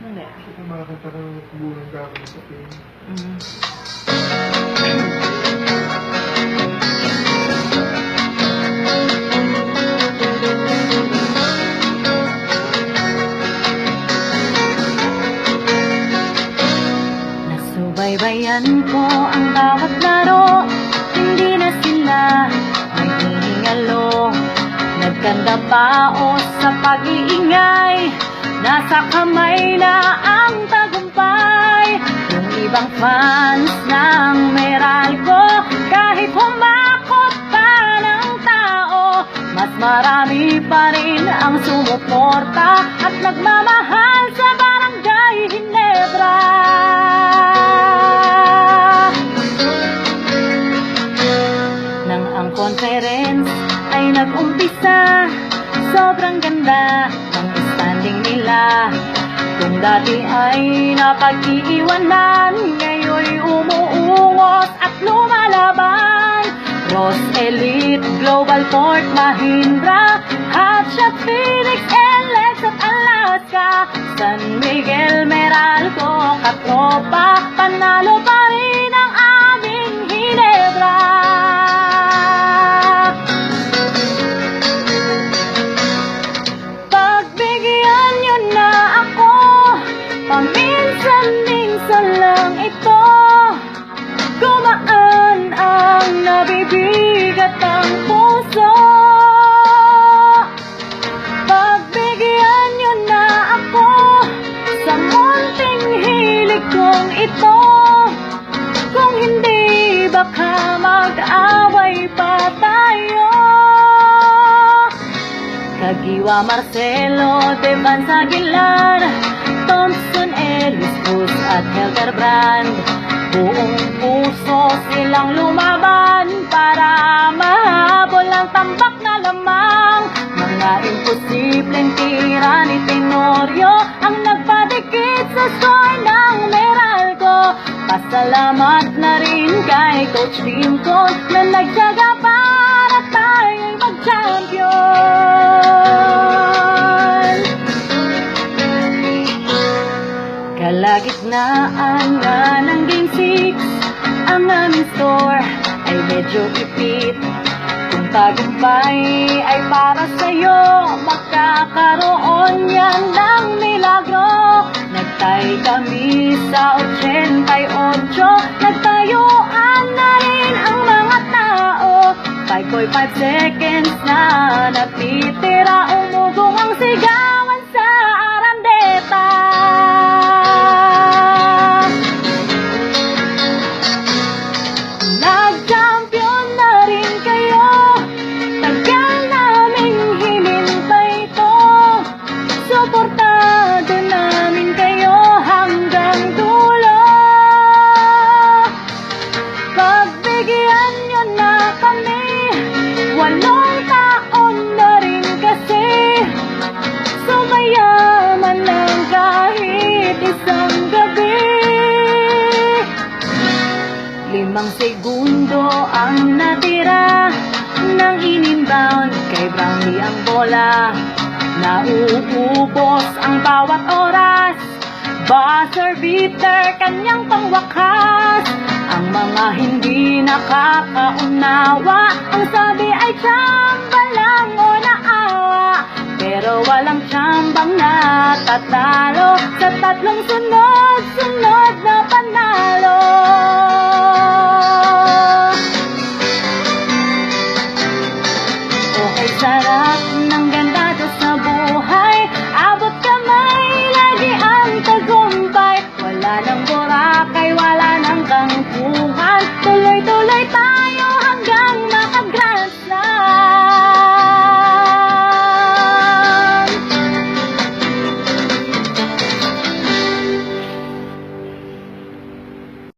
Hindi. Kasi kung makakita ka ng bulang gamit sa pin. Nasubaybayan ko ang bawat laro, hindi na sila naghihingalo. Nagkanda paos sa pag-iingay, nasa kamay na ang tagumpay. Yung ibang fans ng Meralco, kahit humakot pa ng tao, mas marami pa rin ang sumuporta at nagmamahal sa Barangay Ginebra. Nang ang conference ay nag-umpisa, sobrang ganda ng standing nila. Kung dati ay napag-iiwanan, ngayon umuungos at lumalaban. Ross Elite, Global Port, Mahindra, Hotshot, Phoenix, LX at Alaska, San Miguel, Meralco, katropa, panalo pa rin ang aming Ginebra. Pagbigyan nyo na ako, paminsan-minsan lang ito. Gumaan ang nabibigat ang puso. Pagbigyan nyo na ako sa munting hilig kong ito. Kung hindi, baka mag-away pa tayo. Kagiwa Marcelo, Devan Aguilar, Thompson, Ellis Cruz at Helter Brand, buong puso silang lumaban para mahabol ang tambak na lamang. Mga imposibleng tira ni Tenorio ang nagpadikit sa score ng Meralco. Pasalamat na rin kay Coach Lincoln na nagtyaga para tayo'y mag-champion. Kalagitnaan na ng Game 6, ang aming store ay medyo ipit. Kung tagumpay ay para sa'yo, magkakaroon yan ng milagro. Nagtay kami sa 88, nagtayuan na rin ang mga tao. 5.5 seconds na natitira, umugong ang sigawan sa Arandeta. Nag-champion na rin kayo, tagal naming hinintay to. Suportado namin kayo hanggang dulo. Pagbigyan nyo na kami, 8 taon na rin kasi. Sumayaman lang kahit isang gabi. 5 segundo ang natira nang in-inbound kay Brownlee ang bola. Nauubos ang bawat oras, buzzer beater kanyang pangwakas. Ang mga hindi nakakaunawa, ang sabi ay tsamba lang o naawa. Pero walang tsambang natatalo sa 3 sunod-sunod na panalo. Okay, sarap ng